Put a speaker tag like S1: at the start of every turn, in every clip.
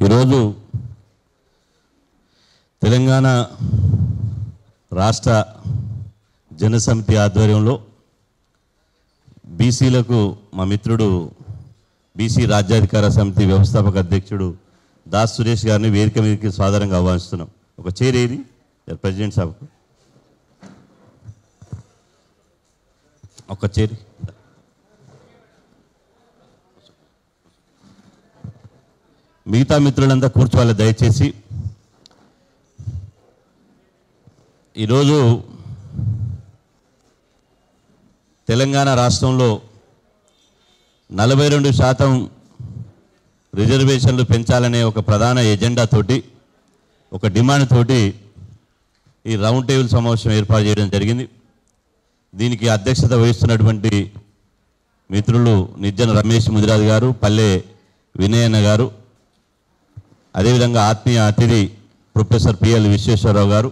S1: ఈరోజు తెలంగాణ రాష్ట్ర జనసమితి ఆధ్వర్యంలో బీసీలకు మా మిత్రుడు బీసీ రాజ్యాధికార సమితి వ్యవస్థాపక అధ్యక్షుడు దాస్ సురేష్ గారిని వేదిక మీదకి సాధారణంగా ఆహ్వానిస్తున్నాం. ఒక చైర్ ఏది ప్రెసిడెంట్ సాబ్కు ఒక చైర్. మిగతా మిత్రులంతా కూర్చోవాలి దయచేసి. ఈరోజు తెలంగాణ రాష్ట్రంలో 42% రిజర్వేషన్లు పెంచాలనే ఒక ప్రధాన ఎజెండాతోటి ఒక డిమాండ్ తోటి ఈ రౌండ్ టేబుల్ సమావేశం ఏర్పాటు చేయడం జరిగింది. దీనికి అధ్యక్షత వహిస్తున్నటువంటి మిత్రులు నిర్జన రమేష్ ముదిరాజ్ గారు, పల్లె వినయన్న గారు, అదేవిధంగా ఆత్మీయ అతిథి ప్రొఫెసర్ పిఎల్ విశ్వేశ్వరరావు గారు,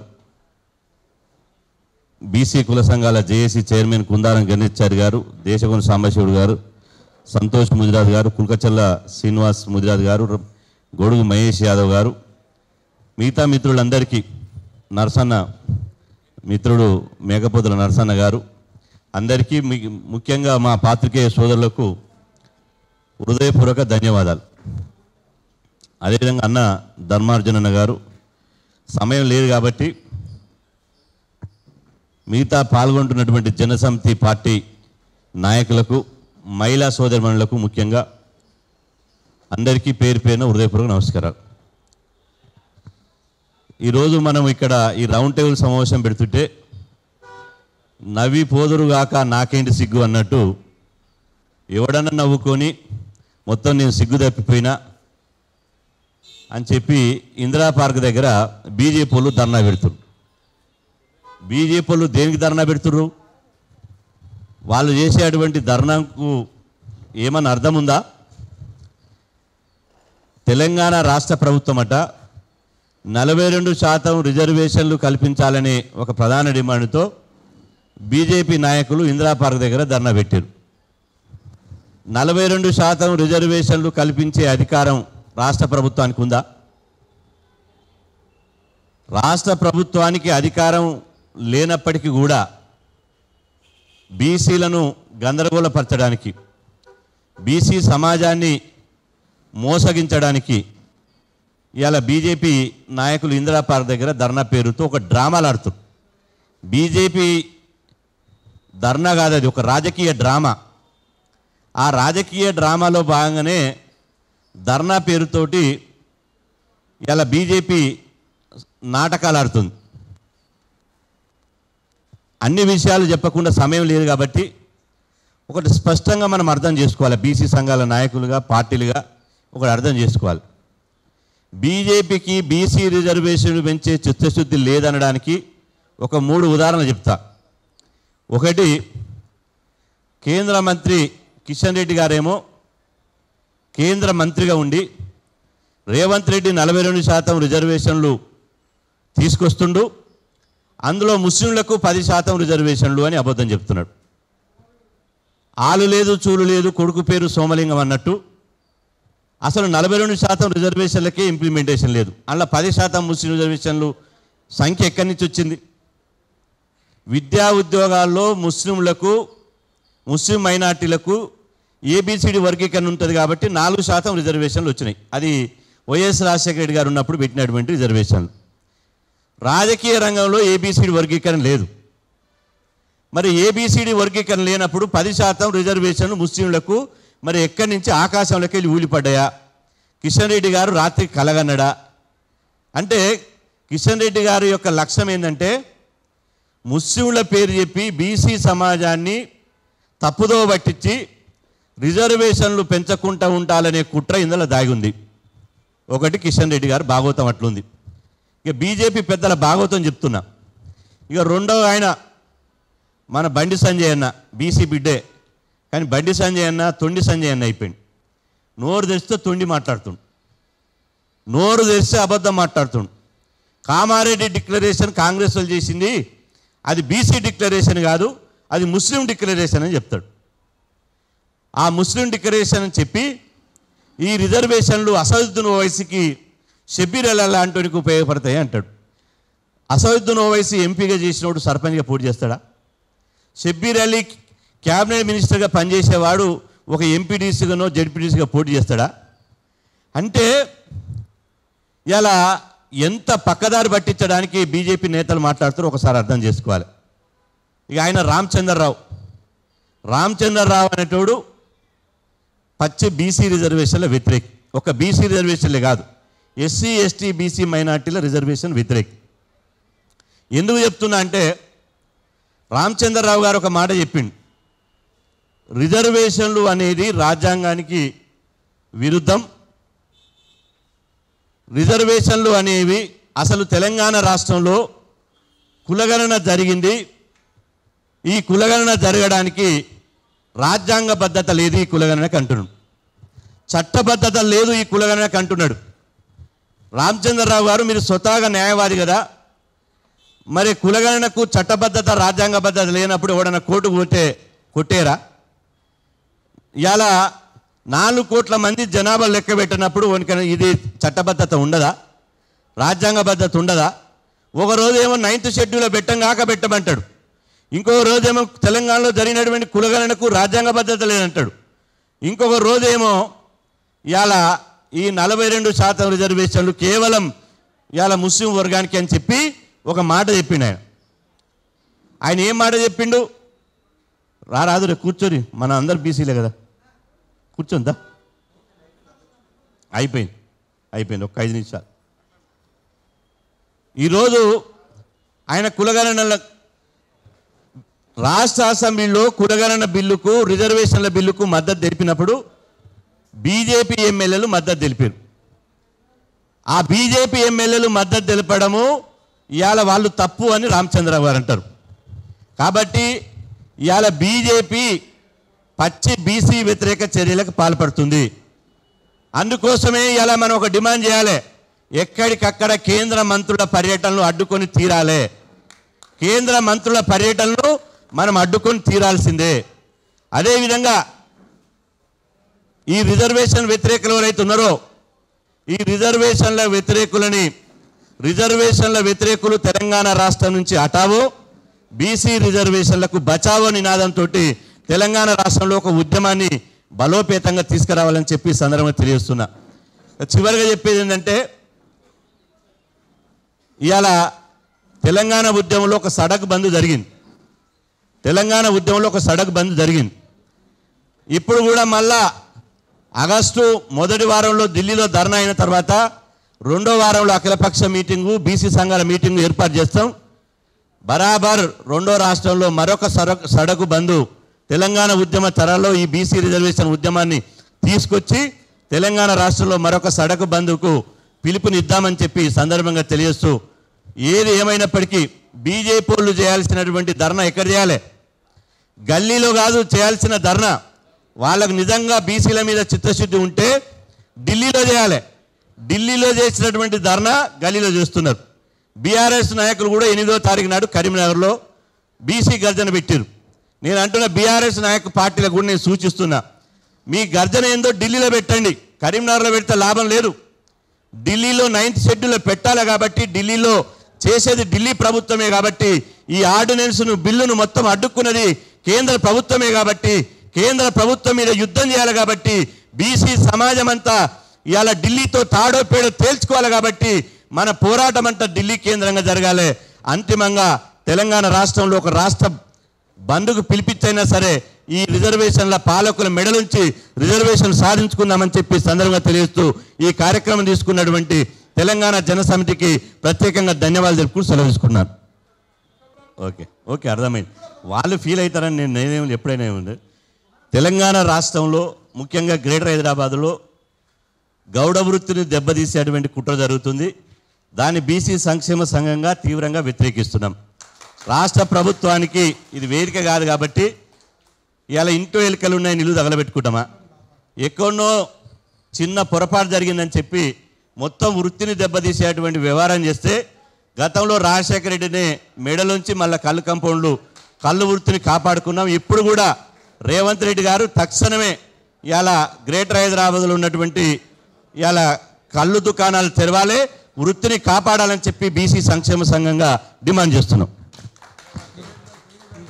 S1: బీసీ కుల సంఘాల జేఏసీ చైర్మన్ కుందారం గణేశారి గారు, దేశగుణ సాంబశివుడు గారు, సంతోష్ ముదిరాజ్ గారు, కుల్కచల్ల శ్రీనివాస్ ముదిరాజ్ గారు, గొడుగు మహేష్ యాదవ్ గారు, మిగతా మిత్రులందరికీ, నరసన్న మిత్రుడు మేకపోతుల నరసన్న గారు, అందరికీ ముఖ్యంగా మా పాత్రికేయ సోదరులకు హృదయపూర్వక ధన్యవాదాలు. అదేవిధంగా అన్న ధర్మార్జునన్న గారు, సమయం లేదు కాబట్టి మిగతా పాల్గొంటున్నటువంటి జనసమితి పార్టీ నాయకులకు, మహిళా సోదరిమణులకు ముఖ్యంగా అందరికీ పేరు పేరున హృదయపూర్వక నమస్కారాలు. ఈరోజు మనం ఇక్కడ ఈ రౌండ్ టేబుల్ సమావేశం పెడుతుంటే నవ్వి పోదురుగాక నాకేంటి సిగ్గు అన్నట్టు ఎవడన్నా నవ్వుకొని మొత్తం నేను సిగ్గు తప్పిపోయినా అని చెప్పి ఇందిరా పార్క్ దగ్గర బీజేపీ వాళ్ళు ధర్నా పెడుతున్నారు. బీజేపీ వాళ్ళు దేనికి ధర్నా పెడుతుర్రు? వాళ్ళు చేసేటువంటి ధర్నాకు ఏమన్నా అర్థం ఉందా? తెలంగాణ రాష్ట్ర ప్రభుత్వం అట 42% రిజర్వేషన్లు కల్పించాలనే ఒక ప్రధాన డిమాండ్తో బీజేపీ నాయకులు ఇందిరా పార్క్ దగ్గర ధర్నా పెట్టారు. 42% రిజర్వేషన్లు కల్పించే అధికారం రాష్ట్ర ప్రభుత్వానికి ఉందా? రాష్ట్ర ప్రభుత్వానికి అధికారం లేనప్పటికీ కూడా బీసీలను గందరగోళపరచడానికి, బీసీ సమాజాన్ని మోసగించడానికి ఇవాళ బీజేపీ నాయకులు ఇందిరా పార్క్ దగ్గర ధర్నా పేరుతో ఒక డ్రామాలు ఆడుతారు. బీజేపీ ధర్నా కాదు, అది ఒక రాజకీయ డ్రామా. ఆ రాజకీయ డ్రామాలో భాగంగానే ధర్నా పేరుతోటి ఇలా బీజేపీ నాటకాలు ఆడుతుంది. అన్ని విషయాలు చెప్పకుండా సమయం లేదు కాబట్టి ఒకటి స్పష్టంగా మనం అర్థం చేసుకోవాలి. బీసీ సంఘాల నాయకులుగా, పార్టీలుగా ఒకటి అర్థం చేసుకోవాలి. బీజేపీకి బీసీ రిజర్వేషన్లు పెంచే చిత్తశుద్ధి లేదనడానికి ఒక 3 ఉదాహరణలు చెప్తా. ఒకటి, కేంద్ర మంత్రి కిషన్ రెడ్డి గారేమో కేంద్ర మంత్రిగా ఉండి రేవంత్ రెడ్డి 42% రిజర్వేషన్లు తీసుకొస్తుండు, అందులో ముస్లింలకు 10% రిజర్వేషన్లు అని అబద్ధం చెప్తున్నాడు. ఆలు లేదు చూలు లేదు కొడుకు పేరు సోమలింగం అన్నట్టు అసలు 42% రిజర్వేషన్లకే ఇంప్లిమెంటేషన్ లేదు. అందులో 10% ముస్లిం రిజర్వేషన్లు సంఖ్య ఎక్కడి నుంచి వచ్చింది? విద్యా ఉద్యోగాల్లో ముస్లింలకు, ముస్లిం మైనార్టీలకు ఏబిసిడి వర్గీకరణ ఉంటుంది కాబట్టి 4% రిజర్వేషన్లు వచ్చినాయి. అది వైఎస్ రాజశేఖర రెడ్డి గారు ఉన్నప్పుడు పెట్టినటువంటి రిజర్వేషన్లు. రాజకీయ రంగంలో ఏబిసిడి వర్గీకరణ లేదు. మరి ఏబిసిడి వర్గీకరణ లేనప్పుడు 10% రిజర్వేషన్లు ముస్లింలకు మరి ఎక్కడి నుంచి ఆకాశంలోకి వెళ్ళి ఊలిపడ్డాయా? కిషన్ రెడ్డి గారు రాత్రి కలగన్నడా? అంటే కిషన్ రెడ్డి గారి యొక్క లక్ష్యం ఏంటంటే ముస్లింల పేరు చెప్పి బీసీ సమాజాన్ని తప్పుదో పట్టించి రిజర్వేషన్లు పెంచకుండా ఉండాలనే కుట్ర ఇందులో దాగి ఉంది. ఒకటి కిషన్ రెడ్డి గారు భాగవతం అట్లుంది. ఇక బీజేపీ పెద్దల భాగవతం చెప్తున్నా. ఇక రెండవ ఆయన మన బండి సంజయ్ అన్న, బీసీ బిడ్డే, కానీ బండి సంజయ్ అన్న తొండి సంజయ్ అన్న అయిపోయింది. నోరు తెరిస్తే తొండి మాట్లాడుతుండు, నోరు తెరిస్తే అబద్ధం మాట్లాడుతుండు. కామారెడ్డి డిక్లరేషన్ కాంగ్రెస్ వాళ్ళు చేసింది, అది బీసీ డిక్లరేషన్ కాదు, అది ముస్లిం డిక్లరేషన్ అని చెప్తాడు. ఆ ముస్లిం డిక్లరేషన్ అని చెప్పి ఈ రిజర్వేషన్లు అసదుద్దీన్ ఓవైసీకి షబ్బీర్ అలీ లాంటికి ఉపయోగపడతాయి అంటాడు. అసదుద్దీన్ ఓవైసీ ఎంపీగా చేసినోడు సర్పంచ్గా పోటీ చేస్తాడా? షబ్బీర్ అలీ క్యాబినెట్ మినిస్టర్గా పనిచేసేవాడు ఒక ఎంపీడీసీగానో జెడ్పీడీసీగా పోటీ చేస్తాడా? అంటే ఇలా ఎంత పక్కదారి పట్టించడానికి బీజేపీ నేతలు మాట్లాడుతారో ఒకసారి అర్థం చేసుకోవాలి. ఇక ఆయన రామచంద్రరావు అనేటోడు పచ్చి బీసీ రిజర్వేషన్ల వ్యతిరేకి. ఒక బీసీ రిజర్వేషన్లే కాదు, ఎస్సీ ఎస్టీ బీసీ మైనార్టీల రిజర్వేషన్ వ్యతిరేకి. ఎందుకు చెప్తున్నా అంటే రామచంద్రరావు గారు ఒక మాట చెప్పిండు, రిజర్వేషన్లు అనేది రాజ్యాంగానికి విరుద్ధం. రిజర్వేషన్లు అనేవి అసలు తెలంగాణ రాష్ట్రంలో కులగణన జరిగింది. ఈ కులగణన జరగడానికి రాజ్యాంగబద్ధత లేదు ఈ కులగణనకు అంటున్నాడు, చట్టబద్ధత లేదు ఈ కులగణనకు అంటున్నాడు. రామచంద్రరావు గారు మీరు స్వతహాగా న్యాయవాది కదా, మరి కులగణనకు చట్టబద్ధత రాజ్యాంగబద్ధత లేనప్పుడు ఎవడన్నా కోర్టు కొట్టేరా? ఇలా 4 కోట్ల మంది జనాభా లెక్క పెట్టినప్పుడు ఇది చట్టబద్ధత ఉండదా, రాజ్యాంగబద్ధత ఉండదా? ఒకరోజు ఏమో 9th షెడ్యూల్లో పెట్టమంటాడు, ఇంకో రోజేమో తెలంగాణలో జరిగినటువంటి కులగణనకు రాజ్యాంగబద్ధత లేదంటాడు, ఇంకొక రోజేమో ఇలా ఈ 42% రిజర్వేషన్లు కేవలం ఇలా ముస్లిం వర్గానికి అని చెప్పి ఒక మాట చెప్పిండు. ఆయన ఏం మాట చెప్పిండు? రాదు కూర్చొని, మన అందరు బీసీలే కదా, కూర్చొందా, అయిపోయింది ఒక 5 నిమిషాలు. ఈరోజు ఆయన కులగణనల రాష్ట్ర అసెంబ్లీలో కులగణన బిల్లుకు రిజర్వేషన్ల బిల్లుకు మద్దతు తెలిపినప్పుడు బీజేపీ ఎమ్మెల్యేలు మద్దతు తెలిపారు. ఆ బీజేపీ ఎమ్మెల్యేలు మద్దతు తెలపడము ఇవాళ వాళ్ళు తప్పు అని రామచంద్రరావు గారు అంటారు. కాబట్టి ఇవాళ బీజేపీ పచ్చి బీసీ వ్యతిరేక చర్యలకు పాల్పడుతుంది. అందుకోసమే ఇలా మనం ఒక డిమాండ్ చేయాలి, ఎక్కడికక్కడ కేంద్ర మంత్రుల పర్యటనలు అడ్డుకొని తీరాలి. కేంద్ర మంత్రుల పర్యటనలు మనం అడ్డుకొని తీరాల్సిందే. అదేవిధంగా ఈ రిజర్వేషన్ వ్యతిరేకులు ఎవరైతే ఉన్నారో ఈ రిజర్వేషన్ల వ్యతిరేకులు తెలంగాణ రాష్ట్రం నుంచి హటావో, బీసీ రిజర్వేషన్లకు బచావో నినాదంతో తెలంగాణ రాష్ట్రంలో ఒక ఉద్యమాన్ని బలోపేతంగా తీసుకురావాలని చెప్పి సందర్భంగా తెలియజేస్తున్నా. చివరిగా చెప్పేది ఏంటంటే ఇవాళ తెలంగాణ ఉద్యమంలో ఒక సడక్ బంద్ జరిగింది. ఇప్పుడు కూడా మళ్ళా ఆగస్టు మొదటి వారంలో ఢిల్లీలో ధర్నా అయిన తర్వాత 2వ వారంలో అఖిలపక్ష మీటింగు, బీసీ సంఘాల మీటింగు ఏర్పాటు చేస్తాం. బరాబర్ 2వ రాష్ట్రంలో మరొక సడకు బంద్ తెలంగాణ ఉద్యమ తరాల్లో ఈ బీసీ రిజర్వేషన్ ఉద్యమాన్ని తీసుకొచ్చి తెలంగాణ రాష్ట్రంలో మరొక సడకు బంద్కు పిలుపునిద్దామని చెప్పి సందర్భంగా తెలియజేస్తూ, ఏది ఏమైనప్పటికీ బీజేపీ వాళ్ళు చేయాల్సినటువంటి ధర్నా ఎక్కడ చేయాలి? గల్లీలో కాదు చేయాల్సిన ధర్నా. వాళ్ళకు నిజంగా బీసీల మీద చిత్తశుద్ధి ఉంటే ఢిల్లీలో చేయాలి. ఢిల్లీలో చేసినటువంటి ధర్నా గల్లీలో చేస్తున్నారు. బీఆర్ఎస్ నాయకులు కూడా 8వ తారీఖు నాడు కరీంనగర్లో బీసీ గర్జన పెట్టారు. నేను అంటున్న బీఆర్ఎస్ నాయక పార్టీలకు కూడా నేను సూచిస్తున్నా, మీ గర్జన ఏందో ఢిల్లీలో పెట్టండి, కరీంనగర్లో పెడితే లాభం లేదు. ఢిల్లీలో 9th షెడ్యూల్లో పెట్టాలి కాబట్టి, ఢిల్లీలో చేసేది ఢిల్లీ ప్రభుత్వమే కాబట్టి, ఈ ఆర్డినెన్స్ను బిల్లును మొత్తం అడ్డుకున్నది కేంద్ర ప్రభుత్వమే కాబట్టి, కేంద్ర ప్రభుత్వం మీద యుద్ధం చేయాలి కాబట్టి, బీసీ సమాజం అంతా ఇవాళ ఢిల్లీతో తాడో పేడో తేల్చుకోవాలి కాబట్టి మన పోరాటం అంతా ఢిల్లీ కేంద్రంగా జరగాలి. అంతిమంగా తెలంగాణ రాష్ట్రంలో ఒక రాష్ట్ర బంద్కు పిలిపించైనా సరే ఈ రిజర్వేషన్ల పాలకుల మెడలుంచి రిజర్వేషన్ సాధించుకుందామని చెప్పి సందర్భంగా తెలియజేస్తూ ఈ కార్యక్రమం తీసుకున్నటువంటి తెలంగాణ జనసమితికి ప్రత్యేకంగా ధన్యవాదాలు తెలుపుకుంటూ సెలవు తీసుకున్నాను. ఓకే అర్థమైంది. వాళ్ళు ఫీల్ అవుతారని నేనేమి ఎప్పుడైనా ఏముంది. తెలంగాణ రాష్ట్రంలో ముఖ్యంగా గ్రేటర్ హైదరాబాద్లో గౌడ వృత్తిని దెబ్బతీసేటువంటి కుట్ర జరుగుతుంది. దాన్ని బీసీ సంక్షేమ సంఘంగా తీవ్రంగా వ్యతిరేకిస్తున్నాం. రాష్ట్ర ప్రభుత్వానికి ఇది వేదిక కాదు కాబట్టి ఇలా ఇంటో ఎలుకలు ఉన్నాయి నిలువు తగలబెట్టుకుంటామా? ఎక్కడనో చిన్న పొరపాటు జరిగిందని చెప్పి మొత్తం వృత్తిని దెబ్బతీసేటువంటి వ్యవహారం చేస్తే, గతంలో రాజశేఖర రెడ్డిని మెడలోంచి మళ్ళీ కళ్ళు కంపౌండ్లు కళ్ళు వృత్తిని కాపాడుకున్నాం. ఇప్పుడు కూడా రేవంత్ రెడ్డి గారు తక్షణమే ఇలా గ్రేటర్ హైదరాబాద్లో ఉన్నటువంటి ఇలా కళ్ళు దుకాణాలు తెరవాలి, వృత్తిని కాపాడాలని చెప్పి బీసీ సంక్షేమ సంఘంగా డిమాండ్ చేస్తున్నాం.